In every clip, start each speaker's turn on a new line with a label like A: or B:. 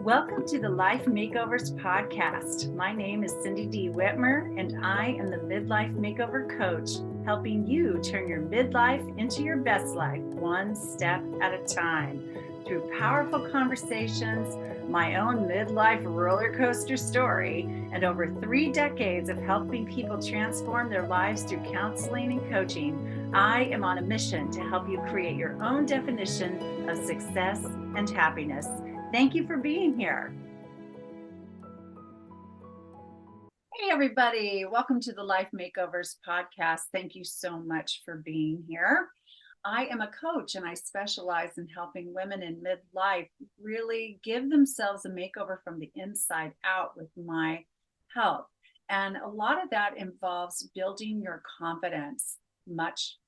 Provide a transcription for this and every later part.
A: Welcome to the Life Makeovers podcast. My name is Cindy D. Whitmer, and I am the Midlife Makeover Coach, helping you turn your midlife into your best life, one step at a time. Through powerful conversations, my own midlife roller coaster story, and over 3 decades of helping people transform their lives through counseling and coaching, I am on a mission to help you create your own definition of success and happiness. Thank you for being here. Hey, everybody. Welcome to the Life Makeovers podcast. Thank you so much for being here. I am a coach and I specialize in helping women in midlife really give themselves a makeover from the inside out with my help. And a lot of that involves building your confidence much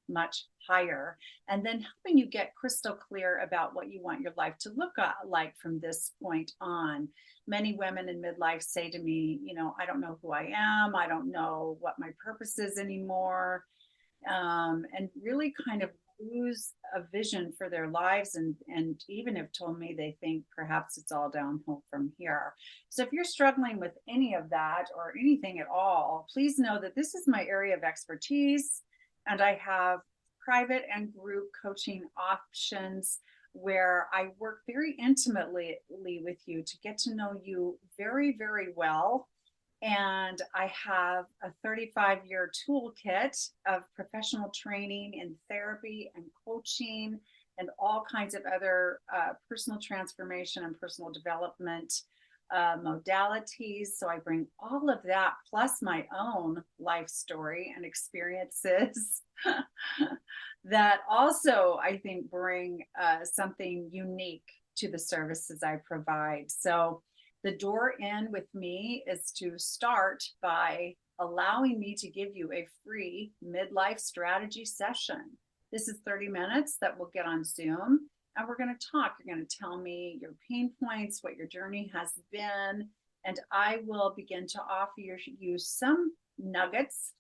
A: higher, and then helping you get crystal clear about what you want your life to look like from this point on. Many women in midlife say to me, I don't know who I am. I don't know what my purpose is anymore. And really kind of lose a vision for their lives, and even have told me they think perhaps it's all downhill from here. So if you're struggling with any of that or anything at all, please know that this is my area of expertise. And I have private and group coaching options where I work very intimately with you to get to know you very, very well. And I have a 35-year toolkit of professional training in therapy and coaching and all kinds of other personal transformation and personal development modalities. So I bring all of that plus my own life story and experiences that also I think bring something unique to the services I provide. So the door in with me is to start by allowing me to give you a free midlife strategy session. This is 30 minutes that we'll get on Zoom. And we're going to talk. You're going to tell me your pain points, what your journey has been, and I will begin to offer you some nuggets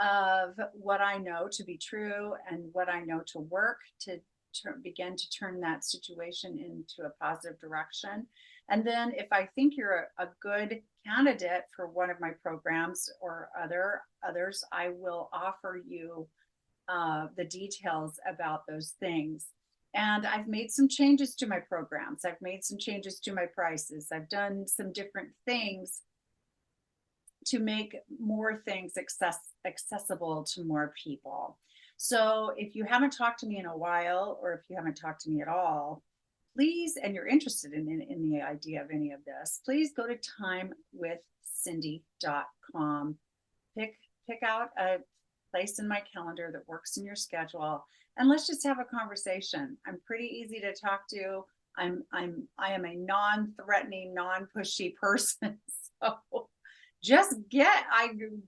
A: of what I know to be true and what I know to work to begin to turn that situation into a positive direction. And then if I think you're a good candidate for one of my programs or others, I will offer you the details about those things. And I've made some changes to my programs. I've made some changes to my prices. I've done some different things to make more things accessible to more people. So if you haven't talked to me in a while, or if you haven't talked to me at all, please, and you're interested in the idea of any of this, please go to timewithcindy.com. Pick out a place in my calendar that works in your schedule, and let's just have a conversation. I'm pretty easy to talk to. I am a non-threatening, non-pushy person. So just get in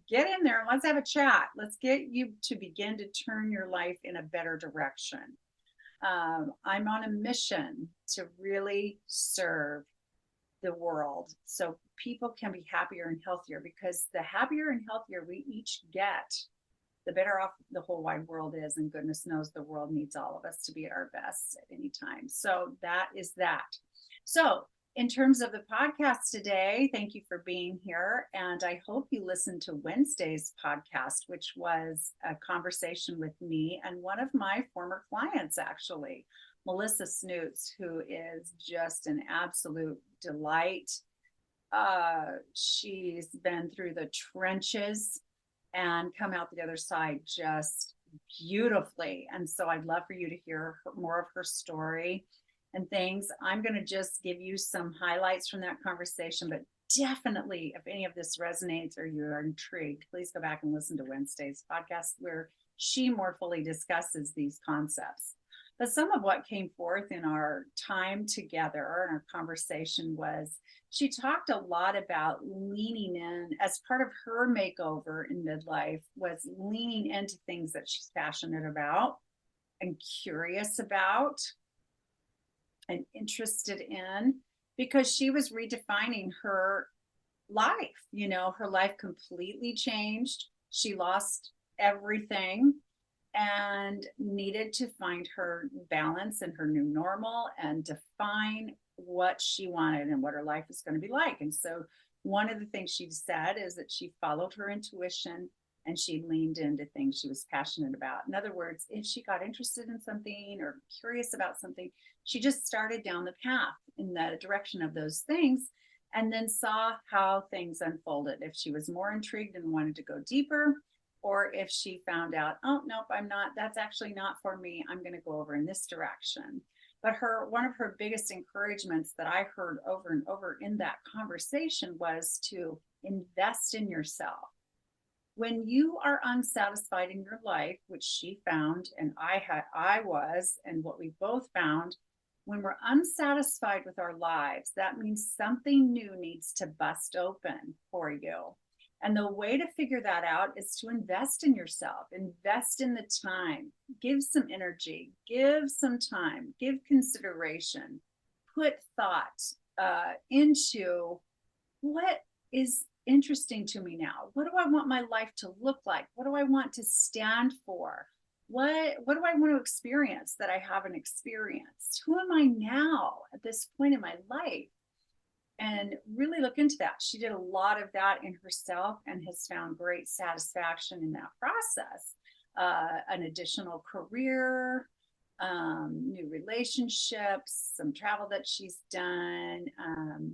A: there and let's have a chat. Let's get you to begin to turn your life in a better direction. I'm on a mission to really serve the world so people can be happier and healthier, because the happier and healthier we each get, the better off the whole wide world is. And goodness knows the world needs all of us to be at our best at any time. So that is that. So in terms of the podcast today, thank you for being here. And I hope you listened to Wednesday's podcast, which was a conversation with me and one of my former clients, actually, Melissa Snoots, who is just an absolute delight. She's been through the trenches and come out the other side just beautifully. And so I'd love for you to hear more of her story and things. I'm going to just give you some highlights from that conversation, but definitely if any of this resonates or you're intrigued, please go back and listen to Wednesday's podcast where she more fully discusses these concepts. But some of what came forth in our time together and our conversation was she talked a lot about leaning in as part of her makeover in midlife, was leaning into things that she's passionate about and curious about and interested in, because she was redefining her life. Her life completely changed. She lost everything and needed to find her balance and her new normal and define what she wanted and what her life was going to be like. And so one of the things she said is that she followed her intuition and she leaned into things she was passionate about. In other words, if she got interested in something or curious about something, she just started down the path in the direction of those things and then saw how things unfolded. If she was more intrigued and wanted to go deeper, or if she found out, oh, nope, I'm not, that's actually not for me, I'm going to go over in this direction. But one of her biggest encouragements that I heard over and over in that conversation was to invest in yourself. When you are unsatisfied in your life, which she found, and I was, and what we both found, when we're unsatisfied with our lives, that means something new needs to bust open for you. And the way to figure that out is to invest in yourself, invest in the time, give some energy, give some time, give consideration, put thought into what is interesting to me now. What do I want my life to look like? What do I want to stand for? What do I want to experience that I haven't experienced? Who am I now at this point in my life? And really look into that. She did a lot of that in herself and has found great satisfaction in that process. An additional career, new relationships, some travel that she's done,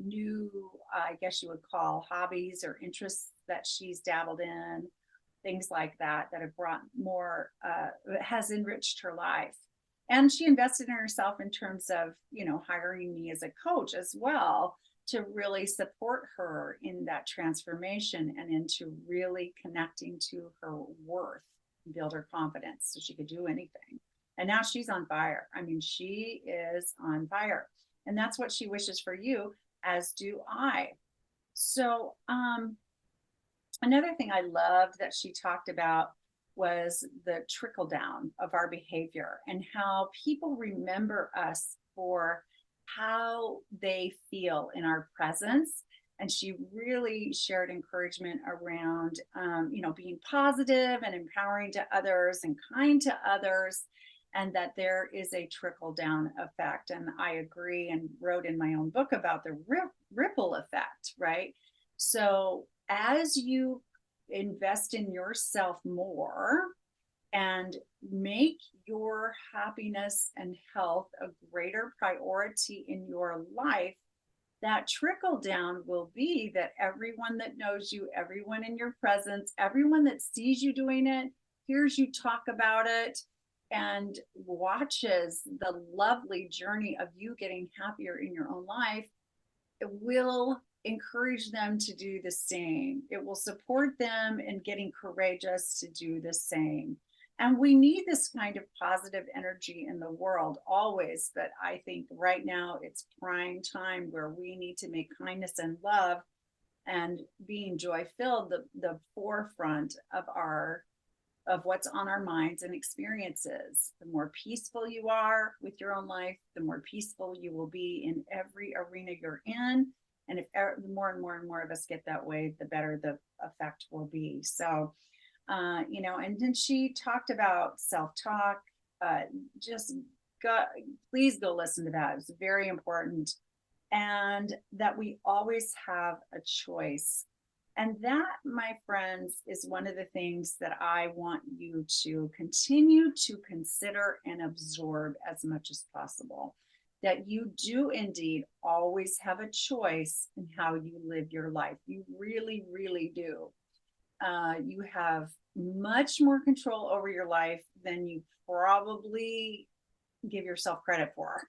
A: new, I guess you would call hobbies or interests that she's dabbled in, things like that, that have brought more, has enriched her life. And she invested in herself in terms of, hiring me as a coach as well to really support her in that transformation and into really connecting to her worth, build her confidence so she could do anything. And now she's on fire. I mean, she is on fire. And that's what she wishes for you, as do I. So, another thing I loved that she talked about was the trickle down of our behavior and how people remember us for how they feel in our presence. And she really shared encouragement around, being positive and empowering to others and kind to others, and that there is a trickle down effect. And I agree, and wrote in my own book about the ripple effect, right? So as you invest in yourself more and make your happiness and health a greater priority in your life, that trickle down will be that everyone that knows you, everyone in your presence, everyone that sees you doing it, hears you talk about it, and watches the lovely journey of you getting happier in your own life, it will encourage them to do the same. It will support them in getting courageous to do the same. And we need this kind of positive energy in the world always. But I think right now it's prime time where we need to make kindness and love and being joy filled the forefront of what's on our minds and experiences. The more peaceful you are with your own life, the more peaceful you will be in every arena you're in. And if the more and more and more of us get that way, the better the effect will be. So, and then she talked about self-talk. Please go listen to that. It's very important. And that we always have a choice. And that, my friends, is one of the things that I want you to continue to consider and absorb as much as possible. That you do indeed always have a choice in how you live your life. You really, really do. You have much more control over your life than you probably give yourself credit for.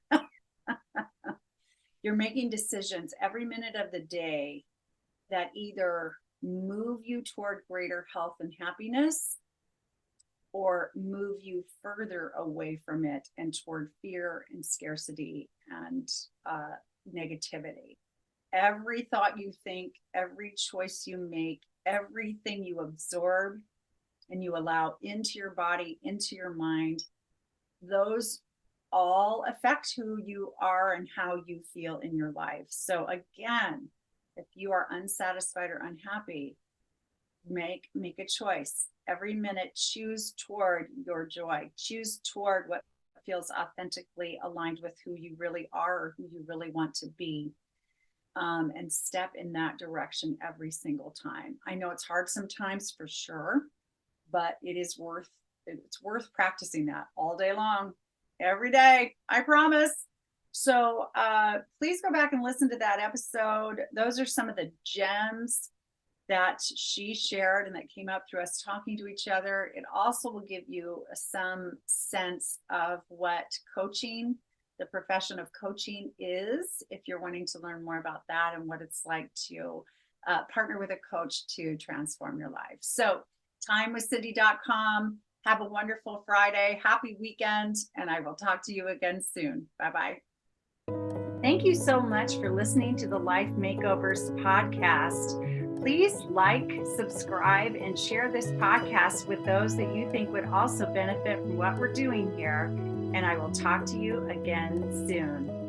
A: You're making decisions every minute of the day that either move you toward greater health and happiness or move you further away from it and toward fear and scarcity and negativity. Every thought you think, every choice you make, everything you absorb and you allow into your body, into your mind, those all affect who you are and how you feel in your life. So again, if you are unsatisfied or unhappy, make a choice. Every minute, choose toward your joy. Choose toward what feels authentically aligned with who you really are or who you really want to be. And step in that direction every single time. I know it's hard sometimes for sure, but it's worth practicing that all day long, every day. I promise. So please go back and listen to that episode. Those are some of the gems that she shared and that came up through us talking to each other. It also will give you some sense of what coaching, the profession of coaching, is, if you're wanting to learn more about that and what it's like to partner with a coach to transform your life. So timewithcindy.com. Have a wonderful Friday. Happy weekend. And I will talk to you again soon. Bye-bye. Thank you so much for listening to the Life Makeovers podcast. Please like, subscribe, and share this podcast with those that you think would also benefit from what we're doing here. And I will talk to you again soon.